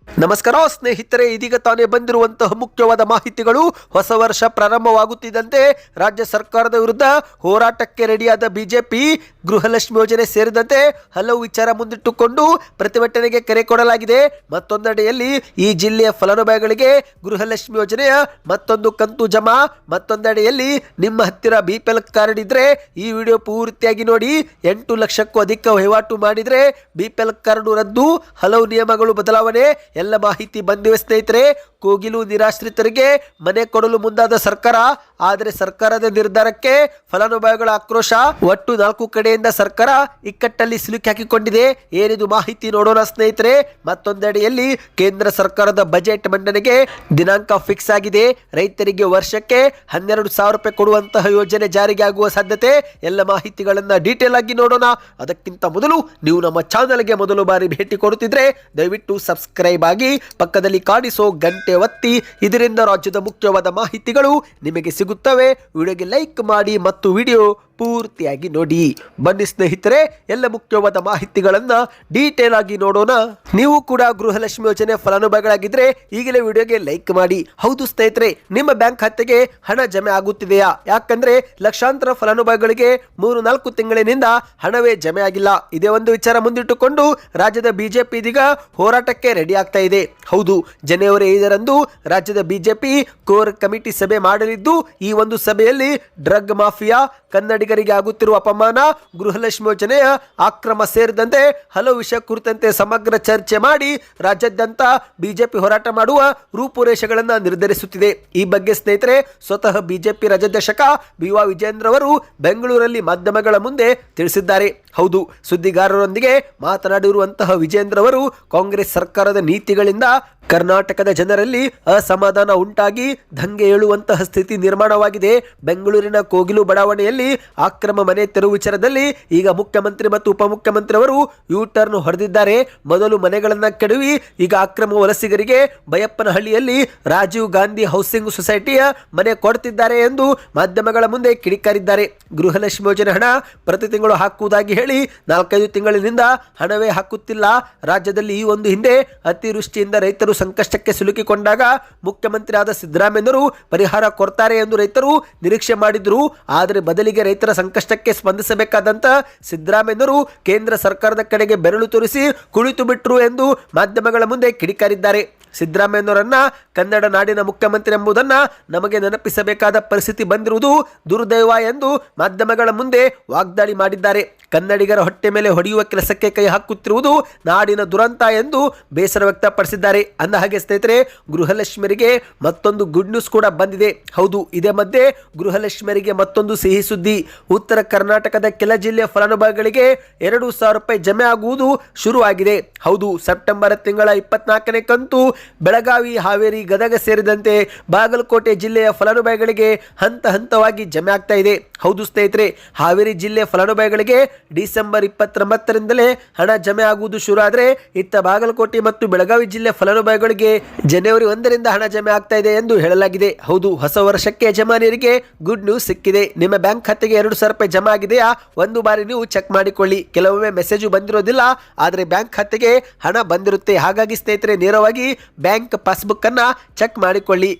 ನಮಸ್ಕಾರ ಸ್ನೇಹಿತರೆ, ಇದೀಗ ತಾನೇ ಬಂದಿರುವಂತಹ ಮುಖ್ಯವಾದ ಮಾಹಿತಿಗಳು. ಹೊಸ ವರ್ಷ ಪ್ರಾರಂಭವಾಗುತ್ತಿದ್ದಂತೆ ರಾಜ್ಯ ಸರ್ಕಾರದ ವಿರುದ್ಧ ಹೋರಾಟಕ್ಕೆ ರೆಡಿಯಾದ ಬಿಜೆಪಿ ಗೃಹಲಕ್ಷ್ಮಿ ಯೋಜನೆ ಸೇರಿದಂತೆ ಹಲವು ವಿಚಾರ ಮುಂದಿಟ್ಟುಕೊಂಡು ಪ್ರತಿಭಟನೆಗೆ ಕರೆ ಕೊಡಲಾಗಿದೆ. ಮತ್ತೊಂದೆಡೆಯಲ್ಲಿ ಈ ಜಿಲ್ಲೆಯ ಫಲಾನುಭವಿಗಳಿಗೆ ಗೃಹಲಕ್ಷ್ಮಿ ಯೋಜನೆಯ ಮತ್ತೊಂದು ಕಂತು ಜಮಾ. ಮತ್ತೊಂದೆಡೆಯಲ್ಲಿ ನಿಮ್ಮ ಹತ್ತಿರ ಬಿಪಿಎಲ್ ಕಾರ್ಡ್ ಇದ್ರೆ ಈ ವಿಡಿಯೋ ಪೂರ್ತಿಯಾಗಿ ನೋಡಿ. 8 ಲಕ್ಷಕ್ಕೂ ಅಧಿಕ ವಹಿವಾಟು ಮಾಡಿದ್ರೆ ಬಿಪಿಎಲ್ ಕಾರ್ಡ್ ರದ್ದು, ಹಲವು ನಿಯಮಗಳು ಬದಲಾವಣೆ, ಎಲ್ಲ ಮಾಹಿತಿ ಬಂದಿವೆ ಸ್ನೇಹಿತರೆ. ಕೋಗಿಲು ನಿರಾಶ್ರಿತರಿಗೆ ಮನೆ ಕೊಡಲು ಮುಂದಾದ ಸರ್ಕಾರ, ಆದರೆ ಸರ್ಕಾರದ ನಿರ್ಧಾರಕ್ಕೆ ಫಲಾನುಭವಿಗಳ ಆಕ್ರೋಶ. ಒಟ್ಟು 4 ಕಡೆಯಿಂದ ಸರ್ಕಾರ ಇಕ್ಕಟ್ಟಲ್ಲಿ ಸಿಲುಕಿ ಹಾಕಿಕೊಂಡಿದೆ. ಏನಿದು ಮಾಹಿತಿ ನೋಡೋಣ ಸ್ನೇಹಿತರೆ. ಮತ್ತೊಂದೆಡೆಯಲ್ಲಿ ಕೇಂದ್ರ ಸರ್ಕಾರದ ಬಜೆಟ್ ಮಂಡನೆಗೆ ದಿನಾಂಕ ಫಿಕ್ಸ್ ಆಗಿದೆ. ರೈತರಿಗೆ ವರ್ಷಕ್ಕೆ 12,000 ರೂಪಾಯಿ ಕೊಡುವಂತಹ ಯೋಜನೆ ಜಾರಿಗೆ ಆಗುವ ಸಾಧ್ಯತೆ. ಎಲ್ಲ ಮಾಹಿತಿಗಳನ್ನ ಡೀಟೇಲ್ ಆಗಿ ನೋಡೋಣ. ಅದಕ್ಕಿಂತ ಮೊದಲು ನೀವು ನಮ್ಮ ಚಾನಲ್ಗೆ ಮೊದಲು ಬಾರಿ ಭೇಟಿ ಕೊಡುತ್ತಿದ್ರೆ ದಯವಿಟ್ಟು ಸಬ್ಸ್ಕ್ರೈಬ್ ಆಗಿ, ಪಕ್ಕದಲ್ಲಿ ಕಾಣಿಸೋ ಗಂಟೆ ಒತ್ತಿ. ಇದರಿಂದ ರಾಜ್ಯದ ಮುಖ್ಯವಾದ ಮಾಹಿತಿಗಳು ನಿಮಗೆ ಸಿಗುತ್ತವೆ. ವಿಡಿಯೋಗೆ ಲೈಕ್ ಮಾಡಿ ಮತ್ತು ವಿಡಿಯೋ ಪೂರ್ತಿಯಾಗಿ ನೋಡಿ. ಬನ್ನಿ ಸ್ನೇಹಿತರೆ, ಎಲ್ಲ ಮುಖ್ಯವಾದ ಮಾಹಿತಿಗಳನ್ನ ಡೀಟೇಲ್ ಆಗಿ ನೋಡೋಣ. ನೀವು ಕೂಡ ಗೃಹಲಕ್ಷ್ಮಿ ಯೋಜನೆ ಫಲಾನುಭವಿಗಳಾಗಿದ್ರೆ ಈಗಲೇ ವಿಡಿಯೋಗೆ ಲೈಕ್ ಮಾಡಿ. ಹೌದು ಸ್ನೇಹಿತರೆ, ನಿಮ್ಮ ಬ್ಯಾಂಕ್ ಖಾತೆಗೆ ಹಣ ಜಮೆ ಆಗುತ್ತಿದೆಯಾ? ಯಾಕಂದ್ರೆ ಲಕ್ಷಾಂತರ ಫಲಾನುಭವಿಗಳಿಗೆ 3-4 ತಿಂಗಳಿನಿಂದ ಹಣವೇ ಜಮೆ ಆಗಿಲ್ಲ. ಇದೇ ಒಂದು ವಿಚಾರ ಮುಂದಿಟ್ಟುಕೊಂಡು ರಾಜ್ಯದ ಬಿಜೆಪಿ ಇದೀಗ ಹೋರಾಟಕ್ಕೆ ರೆಡಿ ಆಗ್ತಾ ಇದೆ. ಹೌದು, ಜನವರಿ 5ರಂದು ರಾಜ್ಯದ ಬಿಜೆಪಿ ಕೋರ್ ಕಮಿಟಿ ಸಭೆ ಮಾಡಲಿದ್ದು, ಈ ಒಂದು ಸಭೆಯಲ್ಲಿ ಡ್ರಗ್ ಮಾಫಿಯಾ, ಕನ್ನಡಿಗರಿಗೆ ಆಗುತ್ತಿರುವ ಅಪಮಾನ, ಗೃಹಲಕ್ಷ್ಮಿ ಯೋಜನೆಯ ಅಕ್ರಮ ಸೇರಿದಂತೆ ಹಲವು ವಿಷಯ ಕುರಿತಂತೆ ಸಮಗ್ರ ಚರ್ಚೆ ಮಾಡಿ ರಾಜ್ಯಾದ್ಯಂತ ಬಿಜೆಪಿ ಹೋರಾಟ ಮಾಡುವ ರೂಪುರೇಷೆಗಳನ್ನು ನಿರ್ಧರಿಸುತ್ತಿದೆ. ಈ ಬಗ್ಗೆ ಸ್ನೇಹಿತರೆ, ಸ್ವತಃ ಬಿಜೆಪಿ ರಾಜ್ಯಾಧ್ಯಕ್ಷ ಬಿ.ವಾ. ವಿಜಯೇಂದ್ರ ಅವರು ಬೆಂಗಳೂರಲ್ಲಿ ಮಾಧ್ಯಮಗಳ ಮುಂದೆ ತಿಳಿಸಿದ್ದಾರೆ. ಹೌದು, ಸುದ್ದಿಗಾರರೊಂದಿಗೆ ಮಾತನಾಡಿರುವಂತಹ ವಿಜಯೇಂದ್ರ ಅವರು ಕಾಂಗ್ರೆಸ್ ಸರ್ಕಾರದ ನೀತಿಗಳಿಂದ ಕರ್ನಾಟಕದ ಜನರಲ್ಲಿ ಅಸಮಾಧಾನ ಉಂಟಾಗಿ ದಂಗೆ ಏಳುವಂತಹ ಸ್ಥಿತಿ ನಿರ್ಮಾಣವಾಗಿದೆ. ಬೆಂಗಳೂರಿನ ಕೋಗಿಲು ಬಡಾವಣೆಯಲ್ಲಿ ಅಕ್ರಮ ಮನೆ ತೆರವು ವಿಚಾರದಲ್ಲಿ ಈಗ ಮುಖ್ಯಮಂತ್ರಿ ಮತ್ತು ಉಪಮುಖ್ಯಮಂತ್ರಿ ಅವರು ಯೂ ಟರ್ನ್ ಹೊಡೆದಿದ್ದಾರೆ. ಮೊದಲು ಮನೆಗಳನ್ನ ಕೆಡವಿ ಈಗ ಅಕ್ರಮ ವಲಸಿಗರಿಗೆ ಬೈಯಪ್ಪನಹಳ್ಳಿಯಲ್ಲಿ ರಾಜೀವ್ ಗಾಂಧಿ ಹೌಸಿಂಗ್ ಸೊಸೈಟಿಯ ಮನೆ ಕೊಡ್ತಿದ್ದಾರೆ ಎಂದು ಮಾಧ್ಯಮಗಳ ಮುಂದೆ ಕಿಡಿಕಾರಿದ್ದಾರೆ. ಗೃಹಲಕ್ಷ್ಮಿ ಯೋಜನೆ ಹಣ ಪ್ರತಿ ತಿಂಗಳು ಹಾಕುವುದಾಗಿ ಹೇಳಿ 4-5 ತಿಂಗಳಿನಿಂದ ಹಣವೇ ಹಾಕುತ್ತಿಲ್ಲ. ರಾಜ್ಯದಲ್ಲಿ ಈ ಒಂದು ಹಿಂದೆ ಅತಿವೃಷ್ಟಿಯಿಂದ ರೈತರು ಸಂಕಷ್ಟಕ್ಕೆ ಸಿಲುಕಿಕೊಂಡಾಗ ಮುಖ್ಯಮಂತ್ರಿ ಆದ ಸಿದ್ದರಾಮಯ್ಯನವರು ಪರಿಹಾರ ಕೊಡ್ತಾರೆ ಎಂದು ರೈತರು ನಿರೀಕ್ಷೆ ಮಾಡಿದ್ರು. ಆದರೆ ಬದಲಿಗೆ ರೈತರ ಸಂಕಷ್ಟಕ್ಕೆ ಸ್ಪಂದಿಸಬೇಕಾದಂತ ಸಿದ್ದರಾಮಯ್ಯನವರು ಕೇಂದ್ರ ಸರ್ಕಾರದ ಕಡೆಗೆ ಬೆರಳು ತೋರಿಸಿ ಕುಳಿತು ಬಿಟ್ರು ಎಂದು ಮಾಧ್ಯಮಗಳ ಮುಂದೆ ಕಿಡಿಕಾರಿದ್ದಾರೆ. ಸಿದ್ದರಾಮಯ್ಯನವರನ್ನ ಕನ್ನಡ ನಾಡಿನ ಮುಖ್ಯಮಂತ್ರಿ ಎಂಬುದನ್ನು ನಮಗೆ ನೆನಪಿಸಬೇಕಾದ ಪರಿಸ್ಥಿತಿ ಬಂದಿರುವುದು ದುರ್ದೈವ ಎಂದು ಮಾಧ್ಯಮಗಳ ಮುಂದೆ ವಾಗ್ದಾಳಿ ಮಾಡಿದ್ದಾರೆ. ಕನ್ನಡಿಗರ ಹೊಟ್ಟೆ ಮೇಲೆ ಹೊಡೆಯುವ ಕೆಲಸಕ್ಕೆ ಕೈ ಹಾಕುತ್ತಿರುವುದು ನಾಡಿನ ದುರಂತ ಎಂದು ಬೇಸರ ವ್ಯಕ್ತಪಡಿಸಿದ್ದಾರೆ. ಅಂದ ಹಾಗೆ ಸ್ನೇಹಿತರೆ, ಗೃಹಲಕ್ಷ್ಮಿಯರಿಗೆ ಮತ್ತೊಂದು ಗುಡ್ ನ್ಯೂಸ್ ಕೂಡ ಬಂದಿದೆ. ಹೌದು, ಇದೇ ಮಧ್ಯೆ ಗೃಹಲಕ್ಷ್ಮಿಯರಿಗೆ ಮತ್ತೊಂದು ಸಿಹಿ ಸುದ್ದಿ. ಉತ್ತರ ಕರ್ನಾಟಕದ ಕೆಲ ಜಿಲ್ಲೆಯ ಫಲಾನುಭವಿಗಳಿಗೆ 2,000 ರೂಪಾಯಿ ಜಮೆ ಆಗುವುದು ಶುರುವಾಗಿದೆ. ಹೌದು, ಸೆಪ್ಟೆಂಬರ್ ತಿಂಗಳ 24ನೇ ಕಂತು ಬೆಳಗಾವಿ, ಹಾವೇರಿ, ಗದಗ ಸೇರಿದಂತೆ ಬಾಗಲಕೋಟೆ ಜಿಲ್ಲೆಯ ಫಲಾನುಭವಿಗಳಿಗೆ ಹಂತ ಹಂತವಾಗಿ ಜಮೆ ಆಗ್ತಾ ಇದೆ. ಹೌದು ಸ್ನೇಹಿತರೆ, ಹಾವೇರಿ ಜಿಲ್ಲೆಯ ಫಲಾನುಭವಿಗಳಿಗೆ ಡಿಸೆಂಬರ್ 29ರಿಂದಲೇ ಹಣ ಜಮೆ ಆಗುವುದು ಶುರು ಆದರೆ, ಇತ್ತ ಬಾಗಲಕೋಟೆ ಮತ್ತು ಬೆಳಗಾವಿ ಜಿಲ್ಲೆ ಫಲಾನುಭವಿಗಳಿಗೆ ಜನವರಿ 1ರಿಂದ ಹಣ ಜಮೆ ಆಗ್ತಾ ಇದೆ ಎಂದು ಹೇಳಲಾಗಿದೆ. ಹೌದು, ಹೊಸ ವರ್ಷಕ್ಕೆ ಯಜಮಾನಿಯರಿಗೆ ಗುಡ್ ನ್ಯೂಸ್ ಸಿಕ್ಕಿದೆ. ನಿಮ್ಮ ಬ್ಯಾಂಕ್ ಖಾತೆಗೆ 2,000 ರೂಪಾಯಿ ಜಮಾ ಆಗಿದೆಯಾ? ಒಂದು ಬಾರಿ ನೀವು ಚೆಕ್ ಮಾಡಿಕೊಳ್ಳಿ. ಕೆಲವೊಮ್ಮೆ ಮೆಸೇಜು ಬಂದಿರೋದಿಲ್ಲ, ಆದರೆ ಬ್ಯಾಂಕ್ ಖಾತೆಗೆ ಹಣ ಬಂದಿರುತ್ತೆ. ಹಾಗಾಗಿ ಸ್ನೇಹಿತರೆ, ನೇರವಾಗಿ ಬ್ಯಾಂಕ್ ಪಾಸ್ಬುಕ್ ಅನ್ನ ಚೆಕ್ ಮಾಡಿಕೊಳ್ಳಿ.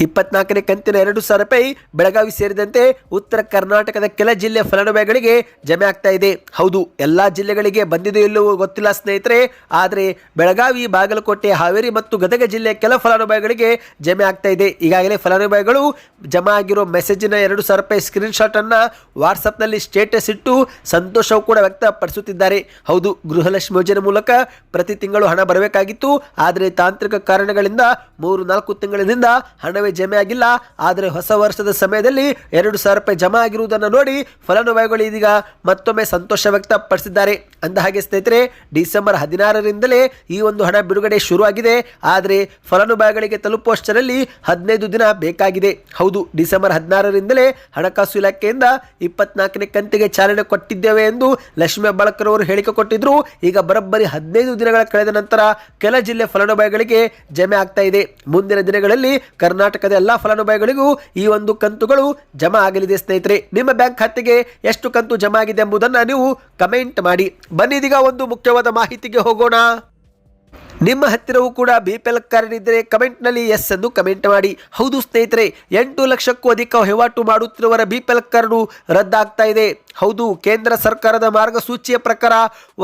24ನೇ ಕಂತಿನ 2,000 ರೂಪಾಯಿ ಬೆಳಗಾವಿ ಸೇರಿದಂತೆ ಉತ್ತರ ಕರ್ನಾಟಕದ ಕೆಲ ಜಿಲ್ಲೆಯ ಫಲಾನುಭವಿಗಳಿಗೆ ಜಮೆ ಆಗ್ತಾ ಇದೆ. ಹೌದು, ಎಲ್ಲಾ ಜಿಲ್ಲೆಗಳಿಗೆ ಬಂದಿದೆ ಇಲ್ಲವೋ ಗೊತ್ತಿಲ್ಲ ಸ್ನೇಹಿತರೆ, ಆದರೆ ಬೆಳಗಾವಿ, ಬಾಗಲಕೋಟೆ, ಹಾವೇರಿ ಮತ್ತು ಗದಗ ಜಿಲ್ಲೆಯ ಕೆಲ ಫಲಾನುಭವಿಗಳಿಗೆ ಜಮೆ ಆಗ್ತಾ ಇದೆ. ಈಗಾಗಲೇ ಫಲಾನುಭವಿಗಳು ಜಮಾ ಆಗಿರೋ ಮೆಸೇಜಿನ 2,000 ರೂಪಾಯಿ ಸ್ಕ್ರೀನ್ ಶಾಟ್ ಅನ್ನ ವಾಟ್ಸಪ್ನಲ್ಲಿ ಸ್ಟೇಟಸ್ ಇಟ್ಟು ಸಂತೋಷವೂ ಕೂಡ ವ್ಯಕ್ತಪಡಿಸುತ್ತಿದ್ದಾರೆ. ಹೌದು, ಗೃಹಲಕ್ಷ್ಮಿ ಯೋಜನೆ ಮೂಲಕ ಪ್ರತಿ ತಿಂಗಳು ಹಣ ಬರಬೇಕಾಗಿತ್ತು. ಆದರೆ ತಾಂತ್ರಿಕ ಕಾರಣಗಳಿಂದ 3-4 ತಿಂಗಳಿನಿಂದ ಹಣವೇ ಜಮೆ ಆಗಿಲ್ಲ. ಆದರೆ ಹೊಸ ವರ್ಷದ ಸಮಯದಲ್ಲಿ 2,000 ರೂಪಾಯಿ ಜಮಾ ಆಗಿರುವುದನ್ನು ನೋಡಿ ಫಲಾನುಭವಿಗಳು ಇದೀಗ ಮತ್ತೊಮ್ಮೆ ಸಂತೋಷ ವ್ಯಕ್ತಪಡಿಸಿದ್ದಾರೆ. ಅಂದ ಹಾಗೆ ಸ್ನೇಹಿತರೆ, ಡಿಸೆಂಬರ್ 16ರಿಂದಲೇ ಈ ಒಂದು ಹಣ ಬಿಡುಗಡೆ ಶುರುವಾಗಿದೆ. ಆದರೆ ಫಲಾನುಭವಿಗಳಿಗೆ ತಲುಪುವಷ್ಟರಲ್ಲಿ 15 ದಿನ ಬೇಕಾಗಿದೆ. ಹೌದು, ಡಿಸೆಂಬರ್ 16ರಿಂದಲೇ ಹಣಕಾಸು ಇಲಾಖೆಯಿಂದ 24ನೇ ಕಂತಿಗೆ ಚಾಲನೆ ಕೊಟ್ಟಿದ್ದೇವೆ ಎಂದು ಲಕ್ಷ್ಮೀ ಹೆಬ್ಬಾಳ್ಕರ್ ಅವರು ಹೇಳಿಕೆ ಕೊಟ್ಟಿದ್ರು. ಈಗ ಬರೋಬ್ಬರಿ 15 ದಿನಗಳ ಕಳೆದ ನಂತರ ಕೆಲ ಜಿಲ್ಲೆ ಫಲಾನುಭವಿಗಳಿಗೆ ಜಮೆ ಆಗ್ತಾ ಇದೆ. ಮುಂದಿನ ದಿನಗಳಲ್ಲಿ ಕರ್ನಾಟಕದ ಎಲ್ಲಾ ಫಲಾನುಭವಿಗಳಿಗೂ ಈ ಒಂದು ಕಂತುಗಳು ಜಮಾ ಆಗಲಿದೆ. ಸ್ನೇಹಿತರೆ, ನಿಮ್ಮ ಬ್ಯಾಂಕ್ ಖಾತೆಗೆ ಎಷ್ಟು ಕಂತು ಜಮಾ ಆಗಿದೆ ಎಂಬುದನ್ನು ನೀವು ಕಮೆಂಟ್ ಮಾಡಿ. ಬನ್ನಿ, ಇದೀಗ ಒಂದು ಮುಖ್ಯವಾದ ಮಾಹಿತಿಗೆ ಹೋಗೋಣ. ನಿಮ್ಮ ಹತ್ತಿರವೂ ಕೂಡ BPL ಕಾರ್ಡ್ ಇದ್ದರೆ ಕಮೆಂಟ್ನಲ್ಲಿ ಎಸ್ ಎಂದು ಕಮೆಂಟ್ ಮಾಡಿ. ಹೌದು ಸ್ನೇಹಿತರೆ, 8 ಲಕ್ಷಕ್ಕೂ ಅಧಿಕ ವಹಿವಾಟು ಮಾಡುತ್ತಿರುವವರ BPL ಕಾರ್ಡು ರದ್ದಾಗ್ತಾ ಇದೆ. ಹೌದು, ಕೇಂದ್ರ ಸರ್ಕಾರದ ಮಾರ್ಗಸೂಚಿಯ ಪ್ರಕಾರ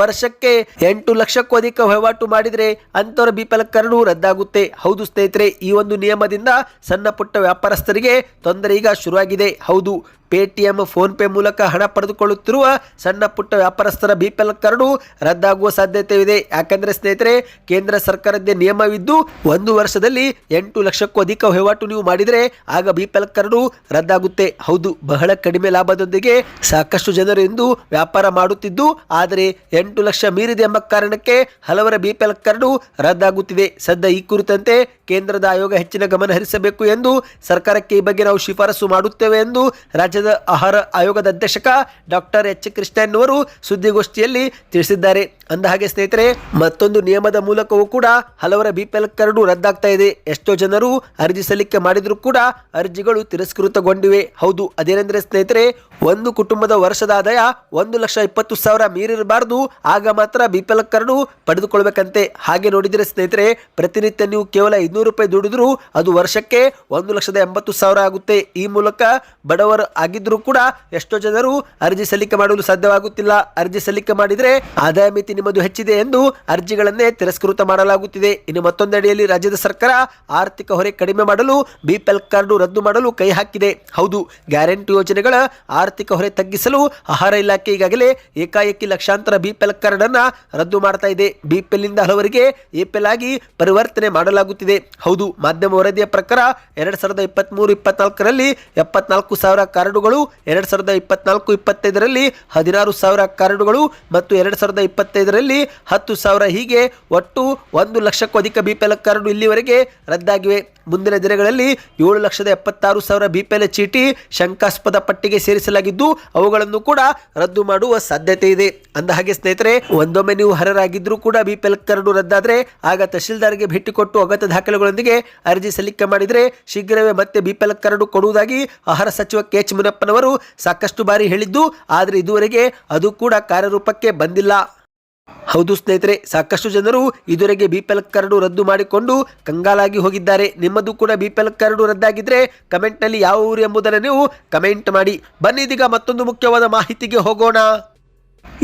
ವರ್ಷಕ್ಕೆ 8 ಲಕ್ಷಕ್ಕೂ ಅಧಿಕ ವಹಿವಾಟು ಮಾಡಿದರೆ ಅಂಥವರ BPL ಕಾರ್ಡು ರದ್ದಾಗುತ್ತೆ. ಹೌದು ಸ್ನೇಹಿತರೆ, ಈ ಒಂದು ನಿಯಮದಿಂದ ಸಣ್ಣ ಪುಟ್ಟ ವ್ಯಾಪಾರಸ್ಥರಿಗೆ ತೊಂದರೆ ಈಗ ಶುರುವಾಗಿದೆ. ಹೌದು, ಪೇಟಿಎಂ, ಫೋನ್ ಪೇ ಮೂಲಕ ಹಣ ಪಡೆದುಕೊಳ್ಳುತ್ತಿರುವ ಸಣ್ಣ ಪುಟ್ಟ ವ್ಯಾಪಾರಸ್ಥರ BPL ಕಾರ್ಡು ರದ್ದಾಗುವ ಸಾಧ್ಯತೆ ಇದೆ. ಯಾಕಂದ್ರೆ ಸ್ನೇಹಿತರೆ, ಕೇಂದ್ರ ಸರ್ಕಾರದ್ದೇ ನಿಯಮವಿದ್ದು 1 ವರ್ಷದಲ್ಲಿ 8 ಲಕ್ಷಕ್ಕೂ ಅಧಿಕ ವಹಿವಾಟು ನೀವು ಮಾಡಿದರೆ ಆಗ BPL ಕಾರ್ಡು ರದ್ದಾಗುತ್ತೆ. ಹೌದು, ಬಹಳ ಕಡಿಮೆ ಲಾಭದೊಂದಿಗೆ ಸಾಕಷ್ಟು ಜನರು ಇಂದು ವ್ಯಾಪಾರ ಮಾಡುತ್ತಿದ್ದು, ಆದರೆ 8 ಲಕ್ಷ ಮೀರಿದೆ ಎಂಬ ಕಾರಣಕ್ಕೆ ಹಲವರ BPL ಕಾರ್ಡು ರದ್ದಾಗುತ್ತಿದೆ. ಸದ್ಯ ಈ ಕುರಿತಂತೆ ಕೇಂದ್ರದ ಆಯೋಗ ಹೆಚ್ಚಿನ ಗಮನ ಹರಿಸಬೇಕು ಎಂದು ಸರ್ಕಾರಕ್ಕೆ ಈ ಬಗ್ಗೆ ನಾವು ಶಿಫಾರಸು ಮಾಡುತ್ತೇವೆ ಎಂದು ರಾಜ್ಯದ ಆಹಾರ ಆಯೋಗದ ಅಧ್ಯಕ್ಷಕ ಡಾಕ್ಟರ್ ಎಚ್ ಕೃಷ್ಣನ್ ಅವರು ಸುದ್ದಿಗೋಷ್ಠಿಯಲ್ಲಿ ತಿಳಿಸಿದ್ದಾರೆ. ಅಂದಹಾಗೆ ಸ್ನೇಹಿತರೆ, ಮತ್ತೊಂದು ನಿಯಮದ ಮೂಲಕವೂ ಕೂಡ ಹಲವರ BPL ಕಾರ್ಡು ರದ್ದಾಗ್ತಾ ಇದೆ. ಎಷ್ಟೋ ಜನರು ಅರ್ಜಿ ಸಲ್ಲಿಕೆ ಮಾಡಿದರೂ ಕೂಡ ಅರ್ಜಿಗಳು ತಿರಸ್ಕೃತಗೊಂಡಿವೆ. ಹೌದು, ಅದೇನೆಂದರೆ ಸ್ನೇಹಿತರೆ, ಒಂದು ಕುಟುಂಬದ ವರ್ಷದ ಆದಾಯ 1,20,000 ಮೀರಿರಬಾರ್ದು, ಆಗ ಮಾತ್ರ BPL ಕಾರ್ಡು ಪಡೆದುಕೊಳ್ಬೇಕಂತೆ. ಹಾಗೆ ನೋಡಿದರೆ ಸ್ನೇಹಿತರೆ, ಪ್ರತಿನಿತ್ಯ ನೀವು ಕೇವಲ 500 ರೂಪಾಯಿ ದುಡಿದ್ರು ಅದು ವರ್ಷಕ್ಕೆ 1,80,000 ಆಗುತ್ತೆ. ಈ ಮೂಲಕ ಬಡವರು ಆಗಿದ್ರೂ ಕೂಡ ಎಷ್ಟೋ ಜನರು ಅರ್ಜಿ ಸಲ್ಲಿಕೆ ಮಾಡಲು ಸಾಧ್ಯವಾಗುತ್ತಿಲ್ಲ. ಅರ್ಜಿ ಸಲ್ಲಿಕೆ ಮಾಡಿದರೆ ಆದಾಯ ಮಿತಿ ನಿಮ್ಮದು ಹೆಚ್ಚಿದೆ ಎಂದು ಅರ್ಜಿಗಳನ್ನೇ ತಿರಸ್ಕೃತ ಮಾಡಲಾಗುತ್ತಿದೆ. ಇನ್ನು ಮತ್ತೊಂದೆಡೆಯಲ್ಲಿ ರಾಜ್ಯದ ಸರ್ಕಾರ ಆರ್ಥಿಕ ಹೊರೆ ಕಡಿಮೆ ಮಾಡಲು BPL ಕಾರ್ಡು ರದ್ದು ಮಾಡಲು ಕೈ ಹಾಕಿದೆ. ಹೌದು, ಗ್ಯಾರಂಟಿ ಯೋಜನೆಗಳ ಆರ್ಥಿಕ ಹೊರೆ ತಗ್ಗಿಸಲು ಆಹಾರ ಇಲಾಖೆ ಈಗಾಗಲೇ ಏಕಾಏಕಿ ಲಕ್ಷಾಂತರ BPL ಕಾರ್ಡ್ ಅನ್ನ ರದ್ದು ಮಾಡ್ತಾ ಇದೆ. BPL ಇಂದ ಹಲವರಿಗೆ APL ಆಗಿ ಪರಿವರ್ತನೆ ಮಾಡಲಾಗುತ್ತಿದೆ. ಹೌದು, ಮಾಧ್ಯಮ ವರದಿಯ ಪ್ರಕಾರ 2023-24ರಲ್ಲಿ 74,000 ಕಾರ್ಡುಗಳು, 2024-25ರಲ್ಲಿ 16,000 ಕಾರ್ಡುಗಳು ಮತ್ತು 2025ರಲ್ಲಿ 10,000, ಹೀಗೆ ಒಟ್ಟು 1 ಲಕ್ಷಕ್ಕೂ ಅಧಿಕ BPL ಕಾರ್ಡು ಇಲ್ಲಿವರೆಗೆ ರದ್ದಾಗಿವೆ. ಮುಂದಿನ ದಿನಗಳಲ್ಲಿ 7,76,000 BPL ಚೀಟಿ ಶಂಕಾಸ್ಪದ ಪಟ್ಟಿಗೆ ಸೇರಿಸಲಾಗಿದ್ದು ಅವುಗಳನ್ನು ಕೂಡ ರದ್ದು ಮಾಡುವ ಸಾಧ್ಯತೆ ಇದೆ. ಅಂದಹಾಗೆ ಸ್ನೇಹಿತರೆ, ಒಂದೊಮ್ಮೆ ನೀವು ಅರ್ಹರಾಗಿದ್ದರೂ ಕೂಡ BPL ಕಾರ್ಡು ರದ್ದಾದರೆ ಆಗ ತಹಶೀಲ್ದಾರ್ಗೆ ಭೇಟಿ ಕೊಟ್ಟು ಅಗತ್ಯ ದಾಖಲೆಗಳೊಂದಿಗೆ ಅರ್ಜಿ ಸಲ್ಲಿಕೆ ಮಾಡಿದರೆ ಶೀಘ್ರವೇ ಮತ್ತೆ BPL ಕಾರ್ಡು ಕೊಡುವುದಾಗಿ ಆಹಾರ ಸಚಿವ KH ಮುನಿಯಪ್ಪನವರು ಸಾಕಷ್ಟು ಬಾರಿ ಹೇಳಿದ್ದು, ಆದರೆ ಇದುವರೆಗೆ ಅದು ಕೂಡ ಕಾರ್ಯರೂಪಕ್ಕೆ ಬಂದಿಲ್ಲ. ಹೌದು ಸ್ನೇಹಿತರೆ, ಸಾಕಷ್ಟು ಜನರು ಇದುವರೆಗೆ BPL ಕಾರ್ಡು ರದ್ದು ಮಾಡಿಕೊಂಡು ಕಂಗಾಲಾಗಿ ಹೋಗಿದ್ದಾರೆ. ನಿಮ್ಮದು ಕೂಡ BPL ಕಾರ್ಡು ರದ್ದಾಗಿದ್ರೆ ಕಮೆಂಟ್ನಲ್ಲಿ ಯಾವ ಊರು ಎಂಬುದನ್ನು ನೀವು ಕಮೆಂಟ್ ಮಾಡಿ. ಬನ್ನಿ ಇದೀಗ ಮತ್ತೊಂದು ಮುಖ್ಯವಾದ ಮಾಹಿತಿಗೆ ಹೋಗೋಣ.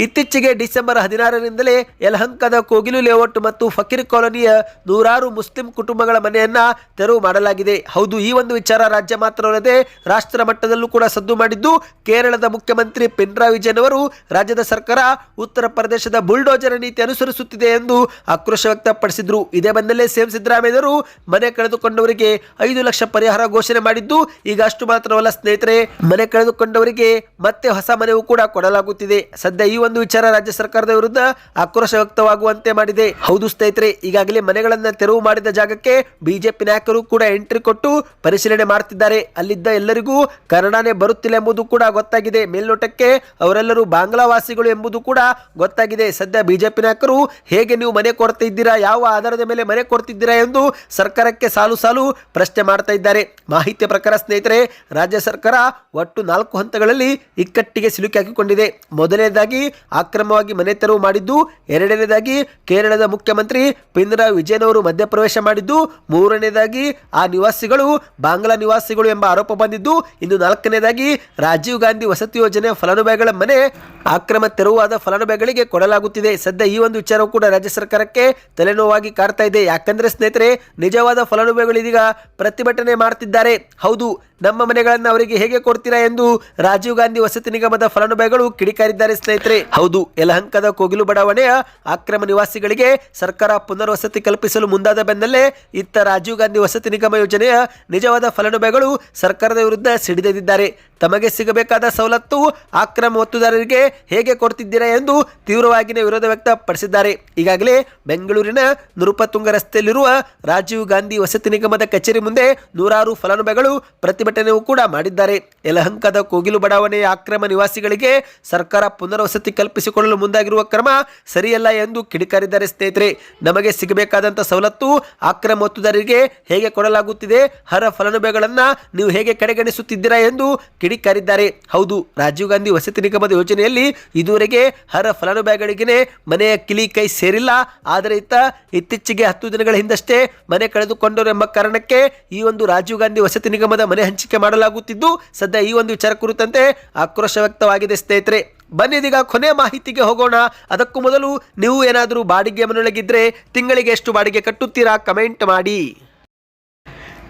ಇತ್ತೀಚೆಗೆ ಡಿಸೆಂಬರ್ 16ರಿಂದಲೇ ಯಲಹಂಕದ ಕೋಗಿಲು ಲೇಔಟ್ ಮತ್ತು ಫಕೀರ್ ಕಾಲೋನಿಯ ನೂರಾರು ಮುಸ್ಲಿಂ ಕುಟುಂಬಗಳ ಮನೆಯನ್ನ ತೆರವು ಮಾಡಲಾಗಿದೆ. ಹೌದು, ಈ ಒಂದು ವಿಚಾರ ರಾಜ್ಯ ಮಾತ್ರವಲ್ಲದೆ ರಾಷ್ಟ್ರ ಮಟ್ಟದಲ್ಲೂ ಕೂಡ ಸದ್ದು ಮಾಡಿದ್ದು, ಕೇರಳದ ಮುಖ್ಯಮಂತ್ರಿ ಪಿನರಾಯಿ ವಿಜಯನ್ ಅವರು ರಾಜ್ಯದ ಸರ್ಕಾರ ಉತ್ತರ ಪ್ರದೇಶದ ಬುಲ್ಡೋಜರ್ ನೀತಿ ಅನುಸರಿಸುತ್ತಿದೆ ಎಂದು ಆಕ್ರೋಶ ವ್ಯಕ್ತಪಡಿಸಿದ್ರು. ಇದೇ ಬೆನ್ನಲ್ಲೇ ಸಿಎಂ ಸಿದ್ದರಾಮಯ್ಯರು ಮನೆ ಕಳೆದುಕೊಂಡವರಿಗೆ 5 ಲಕ್ಷ ಪರಿಹಾರ ಘೋಷಣೆ ಮಾಡಿದ್ದು, ಈಗ ಅಷ್ಟು ಮಾತ್ರವಲ್ಲ ಸ್ನೇಹಿತರೆ, ಮನೆ ಕಳೆದುಕೊಂಡವರಿಗೆ ಮತ್ತೆ ಹೊಸ ಮನೆಯೂ ಕೂಡ ಕೊಡಲಾಗುತ್ತಿದೆ. ಸದ್ಯ ಈ ಒಂದು ವಿಚಾರ ರಾಜ್ಯ ಸರ್ಕಾರದ ವಿರುದ್ಧ ಆಕ್ರೋಶ ವ್ಯಕ್ತವಾಗುವಂತೆ ಮಾಡಿದೆ. ಹೌದು ಸ್ನೇಹಿತರೆ, ಈಗಾಗಲೇ ಮನೆಗಳನ್ನ ತೆರವು ಮಾಡಿದ ಜಾಗಕ್ಕೆ ಬಿಜೆಪಿ ನಾಯಕರು ಕೂಡ ಎಂಟ್ರಿ ಕೊಟ್ಟು ಪರಿಶೀಲನೆ ಮಾಡುತ್ತಿದ್ದಾರೆ. ಅಲ್ಲಿದ್ದ ಎಲ್ಲರಿಗೂ ಕನ್ನಡನೇ ಬರುತ್ತಿಲ್ಲ ಎಂಬುದು ಕೂಡ ಗೊತ್ತಾಗಿದೆ. ಮೇಲ್ನೋಟಕ್ಕೆ ಅವರೆಲ್ಲರೂ ಬಾಂಗ್ಲಾ ವಾಸಿಗಳು ಎಂಬುದು ಕೂಡ ಗೊತ್ತಾಗಿದೆ. ಸದ್ಯ ಬಿಜೆಪಿ ನಾಯಕರು ಹೇಗೆ ನೀವು ಮನೆ ಕೊಡ್ತಾ ಇದ್ದೀರಾ, ಯಾವ ಆಧಾರದ ಮೇಲೆ ಮನೆ ಕೊಡ್ತಿದ್ದೀರಾ ಎಂದು ಸರ್ಕಾರಕ್ಕೆ ಸಾಲು ಸಾಲು ಪ್ರಶ್ನೆ ಮಾಡ್ತಾ ಇದ್ದಾರೆ. ಮಾಹಿತಿಯ ಪ್ರಕಾರ ಸ್ನೇಹಿತರೆ, ರಾಜ್ಯ ಸರ್ಕಾರ ಒಟ್ಟು 4 ಹಂತಗಳಲ್ಲಿ ಇಕ್ಕಟ್ಟಿಗೆ ಸಿಲುಕಿ ಹಾಕಿಕೊಂಡಿದೆ. ಮೊದಲನೇದಾಗಿ ಅಕ್ರಮವಾಗಿ ಮನೆ ತೆರವು ಮಾಡಿದ್ದು, ಎರಡನೇದಾಗಿ ಕೇರಳದ ಮುಖ್ಯಮಂತ್ರಿ ಪಿನರಾಯಿ ವಿಜಯನ್ ಅವರು ಮಧ್ಯಪ್ರವೇಶ ಮಾಡಿದ್ದು, ಮೂರನೇದಾಗಿ ಆ ನಿವಾಸಿಗಳು ಬಾಂಗ್ಲಾ ನಿವಾಸಿಗಳು ಎಂಬ ಆರೋಪ ಬಂದಿದ್ದು, ಇನ್ನು 4ನೇದಾಗಿ ರಾಜೀವ್ ಗಾಂಧಿ ವಸತಿ ಯೋಜನೆ ಫಲಾನುಭವಿಗಳ ಮನೆ ಅಕ್ರಮ ತೆರವಾದ ಫಲಾನುಭವಿಗಳಿಗೆ ಕೊಡಲಾಗುತ್ತಿದೆ. ಸದ್ಯ ಈ ಒಂದು ವಿಚಾರವು ಕೂಡ ರಾಜ್ಯ ಸರ್ಕಾರಕ್ಕೆ ತಲೆನೋವಾಗಿ ಕಾಡ್ತಾ ಇದೆ. ಯಾಕಂದ್ರೆ ಸ್ನೇಹಿತರೆ, ನಿಜವಾದ ಫಲಾನುಭವಿಗಳು ಇದೀಗ ಪ್ರತಿಭಟನೆ ಮಾಡ್ತಿದ್ದಾರೆ. ಹೌದು, ನಮ್ಮ ಮನೆಗಳನ್ನು ಅವರಿಗೆ ಹೇಗೆ ಕೊಡ್ತೀರಾ ಎಂದು ರಾಜೀವ್ ಗಾಂಧಿ ವಸತಿ ನಿಗಮದ ಫಲಾನುಭವಿಗಳು ಕಿಡಿಕಾರಿದ್ದಾರೆ ಸ್ನೇಹಿತರೆ. ಹೌದು, ಯಲಹಂಕದ ಕೋಗಿಲು ಬಡಾವಣೆಯ ಅಕ್ರಮ ನಿವಾಸಿಗಳಿಗೆ ಸರ್ಕಾರ ಪುನರ್ವಸತಿ ಕಲ್ಪಿಸಲು ಮುಂದಾದ ಬೆನ್ನಲ್ಲೇ ಇತ್ತ ರಾಜೀವ್ ಗಾಂಧಿ ವಸತಿ ನಿಗಮ ಯೋಜನೆಯ ನಿಜವಾದ ಫಲಾನುಭವಿಗಳು ಸರ್ಕಾರದ ವಿರುದ್ಧ ಸಿಡಿದೆದ್ದಿದ್ದಾರೆ. ತಮಗೆ ಸಿಗಬೇಕಾದ ಸವಲತ್ತು ಅಕ್ರಮ ಒತ್ತುದಾರರಿಗೆ ಹೇಗೆ ಕೊಡ್ತಿದ್ದೀರಾ ಎಂದು ತೀವ್ರವಾಗಿಯೇ ವಿರೋಧ ವ್ಯಕ್ತಪಡಿಸಿದ್ದಾರೆ. ಈಗಾಗಲೇ ಬೆಂಗಳೂರಿನ ನೃಪತುಂಗ ರಸ್ತೆಯಲ್ಲಿರುವ ರಾಜೀವ್ ಗಾಂಧಿ ವಸತಿ ನಿಗಮದ ಕಚೇರಿ ಮುಂದೆ ನೂರಾರು ಫಲಾನುಭವಿಗಳು ಪ್ರತಿಭಟನೆಯೂ ಕೂಡ ಮಾಡಿದ್ದಾರೆ. ಯಲಹಂಕದ ಕೋಗಿಲು ಬಡಾವಣೆಯ ಅಕ್ರಮ ನಿವಾಸಿಗಳಿಗೆ ಸರ್ಕಾರ ಪುನರ್ವಸತಿ ಕಲ್ಪಿಸಿಕೊಳ್ಳಲು ಮುಂದಾಗಿರುವ ಕ್ರಮ ಸರಿಯಲ್ಲ ಎಂದು ಕಿಡಿಕಾರಿದ್ದಾರೆ. ಸ್ನೇಹಿತರೆ, ನಮಗೆ ಸಿಗಬೇಕಾದಂಥ ಸವಲತ್ತು ಅಕ್ರಮ ಒತ್ತುದಾರರಿಗೆ ಹೇಗೆ ಕೊಡಲಾಗುತ್ತಿದೆ, ಅರ್ಹ ಫಲಾನುಭವಿಗಳನ್ನ ನೀವು ಹೇಗೆ ಕಡೆಗಣಿಸುತ್ತಿದ್ದೀರಾ ಎಂದು ಕಿಡಿಕಾರಿದ್ದಾರೆ. ಹೌದು, ರಾಜೀವ್ ಗಾಂಧಿ ವಸತಿ ನಿಗಮದ ಯೋಜನೆಯಲ್ಲಿ ಇದುವರೆಗೆ ಅರ್ಹ ಫಲಾನುಭವಿಗಳಿಗೆ ಮನೆಯ ಕಿಲಿ ಕೈ ಸೇರಿಲ್ಲ. ಆದರೆ ಇತ್ತೀಚೆಗೆ 10 ದಿನಗಳ ಹಿಂದಷ್ಟೇ ಮನೆ ಕಳೆದುಕೊಂಡರು ಎಂಬ ಕಾರಣಕ್ಕೆ ಈ ಒಂದು ರಾಜೀವ್ ಗಾಂಧಿ ವಸತಿ ನಿಗಮದ ಮನೆ ಹಂಚಿಕೆ ಮಾಡಲಾಗುತ್ತಿದ್ದು, ಸದ್ಯ ಈ ಒಂದು ವಿಚಾರ ಕುರಿತಂತೆ ಆಕ್ರೋಶ ವ್ಯಕ್ತವಾಗಿದೆ ಸ್ನೇಹಿತರೆ. ಬನ್ನಿ ಇದೀಗ ಕೊನೆ ಮಾಹಿತಿಗೆ ಹೋಗೋಣ. ಅದಕ್ಕೂ ಮೊದಲು ನೀವು ಏನಾದರೂ ಬಾಡಿಗೆ ಮನೆಯೊಳಗಿದ್ರೆ ತಿಂಗಳಿಗೆ ಎಷ್ಟು ಬಾಡಿಗೆ ಕಟ್ಟುತ್ತೀರಾ ಕಮೆಂಟ್ ಮಾಡಿ.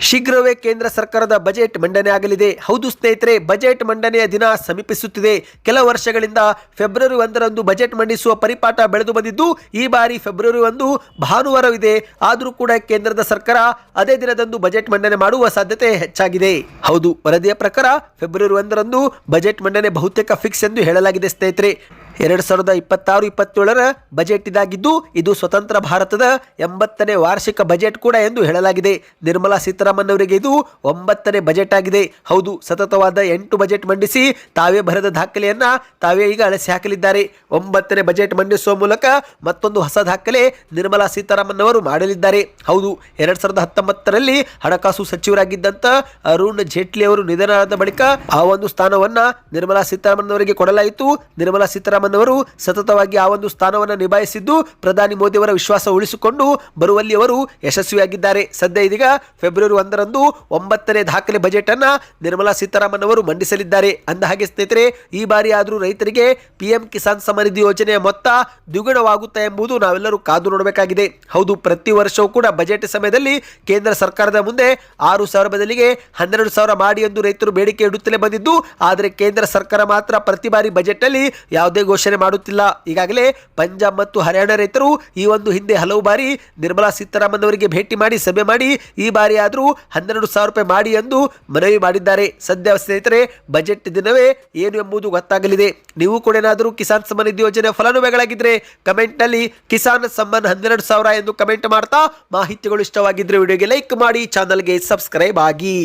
ಶೀಘ್ರವೇ ಕೇಂದ್ರ ಸರ್ಕಾರದ ಬಜೆಟ್ ಮಂಡನೆ ಆಗಲಿದೆ. ಹೌದು ಸ್ನೇಹಿತರೆ, ಬಜೆಟ್ ಮಂಡನೆಯ ದಿನ ಸಮೀಪಿಸುತ್ತಿದೆ. ಕೆಲ ವರ್ಷಗಳಿಂದ ಫೆಬ್ರವರಿ 1ರಂದು ಬಜೆಟ್ ಮಂಡಿಸುವ ಪರಿಪಾಠ ಬೆಳೆದು ಬಂದಿದ್ದು, ಈ ಬಾರಿ ಫೆಬ್ರವರಿ 1 ಭಾನುವಾರವಿದೆ. ಆದರೂ ಕೂಡ ಕೇಂದ್ರದ ಸರ್ಕಾರ ಅದೇ ದಿನದಂದು ಬಜೆಟ್ ಮಂಡನೆ ಮಾಡುವ ಸಾಧ್ಯತೆ ಹೆಚ್ಚಾಗಿದೆ. ಹೌದು, ವರದಿಯ ಪ್ರಕಾರ ಫೆಬ್ರವರಿ 1ರಂದು ಬಜೆಟ್ ಮಂಡನೆ ಬಹುತೇಕ ಫಿಕ್ಸ್ ಎಂದು ಹೇಳಲಾಗಿದೆ ಸ್ನೇಹಿತರೆ. 2026-27ರ ಬಜೆಟ್ ಇದಾಗಿದ್ದು, ಇದು ಸ್ವತಂತ್ರ ಭಾರತದ 80ನೇ ವಾರ್ಷಿಕ ಬಜೆಟ್ ಕೂಡ ಎಂದು ಹೇಳಲಾಗಿದೆ. ನಿರ್ಮಲಾ ಸೀತಾರಾಮನ್ ಅವರಿಗೆ ಇದು 9ನೇ ಬಜೆಟ್ ಆಗಿದೆ. ಹೌದು, ಸತತವಾದ 8 ಬಜೆಟ್ ಮಂಡಿಸಿ ತಾವೇ ಬರೆದ ದಾಖಲೆಯನ್ನ ತಾವೇ ಈಗ ಅಳಿಸಿ ಹಾಕಲಿದ್ದಾರೆ. 9ನೇ ಬಜೆಟ್ ಮಂಡಿಸುವ ಮೂಲಕ ಮತ್ತೊಂದು ಹೊಸ ದಾಖಲೆ ನಿರ್ಮಲಾ ಸೀತಾರಾಮನ್ ಅವರು ಮಾಡಲಿದ್ದಾರೆ. ಹೌದು, 2019ರಲ್ಲಿ ಹಣಕಾಸು ಸಚಿವರಾಗಿದ್ದಂತ ಅರುಣ್ ಜೇಟ್ಲಿ ಅವರು ನಿಧನರಾದ ಬಳಿಕ ಆ ಒಂದು ಸ್ಥಾನವನ್ನ ನಿರ್ಮಲಾ ಸೀತಾರಾಮನ್ ಅವರಿಗೆ ಕೊಡಲಾಯಿತು. ನಿರ್ಮಲಾ ಸೀತಾರಾಮನ್ ಅವರು ಸತತವಾಗಿ ಆ ಒಂದು ಸ್ಥಾನವನ್ನು ನಿಭಾಯಿಸಿದ್ದು, ಪ್ರಧಾನಿ ಮೋದಿ ಅವರ ವಿಶ್ವಾಸ ಉಳಿಸಿಕೊಂಡು ಬರುವಲ್ಲಿ ಅವರು ಯಶಸ್ವಿಯಾಗಿದ್ದಾರೆ. ಸದ್ಯ ಇದೀಗ ಫೆಬ್ರವರಿ 1ರಂದು 9ನೇ ದಾಖಲೆ ಬಜೆಟ್ ಅನ್ನ ನಿರ್ಮಲಾ ಸೀತಾರಾಮನ್ ಅವರು ಮಂಡಿಸಲಿದ್ದಾರೆ. ಅಂದ ಹಾಗೆ ಸ್ನೇಹಿತರೆ, ಈ ಬಾರಿ ಆದರೂ ರೈತರಿಗೆ PM ಕಿಸಾನ್ ಸಮೃದ್ಧಿ ಯೋಜನೆಯ ಮೊತ್ತ ದ್ವಿಗುಣವಾಗುತ್ತಾ ಎಂಬುದು ನಾವೆಲ್ಲರೂ ಕಾದು ನೋಡಬೇಕಾಗಿದೆ. ಹೌದು, ಪ್ರತಿ ವರ್ಷವೂ ಕೂಡ ಬಜೆಟ್ ಸಮಯದಲ್ಲಿ ಕೇಂದ್ರ ಸರ್ಕಾರದ ಮುಂದೆ 6,000 ಬದಲಿಗೆ 12,000 ಮಾಡಿ ಎಂದು ರೈತರು ಬೇಡಿಕೆ ಇಡುತ್ತಲೇ ಬಂದಿದ್ದು, ಆದರೆ ಕೇಂದ್ರ ಸರ್ಕಾರ ಮಾತ್ರ ಪ್ರತಿ ಬಾರಿ ಬಜೆಟ್ ಅಲ್ಲಿ ಯಾವುದೇ ಘೋಷಣೆ ಮಾಡುತ್ತಿಲ್ಲ. ಈಗಾಗಲೇ ಪಂಜಾಬ್ ಮತ್ತು ಹರಿಯಾಣ ರೈತರು ಈ ಒಂದು ಹಿಂದೆ ಹಲವು ಬಾರಿ ನಿರ್ಮಲಾ ಸೀತಾರಾಮನ್ ಅವರಿಗೆ ಭೇಟಿ ಮಾಡಿ ಸಭೆ ಮಾಡಿ ಈ ಬಾರಿ ಆದರೂ 12,000 ರೂಪಾಯಿ ಮಾಡಿ ಎಂದು ಮನವಿ ಮಾಡಿದ್ದಾರೆ. ಸದ್ಯ ಸ್ನೇಹಿತರೆ, ಬಜೆಟ್ ದಿನವೇ ಏನು ಎಂಬುದು ಗೊತ್ತಾಗಲಿದೆ. ನೀವು ಕೂಡ ಏನಾದರೂ ಕಿಸಾನ್ ಸಮ್ಮಾನ್ ನಿಧಿ ಯೋಜನೆ ಫಲಾನುಭವಿಗಳಾಗಿದ್ದರೆ ಕಮೆಂಟ್ ನಲ್ಲಿ ಕಿಸಾನ್ ಸಮ್ಮಾನ್ 12,000 ಎಂದು ಕಮೆಂಟ್ ಮಾಡ್ತಾ, ಮಾಹಿತಿಗಳು ಇಷ್ಟವಾಗಿದ್ರೆ ವಿಡಿಯೋಗೆ ಲೈಕ್ ಮಾಡಿ, ಚಾನಲ್ಗೆ ಸಬ್ಸ್ಕ್ರೈಬ್ ಆಗಿ.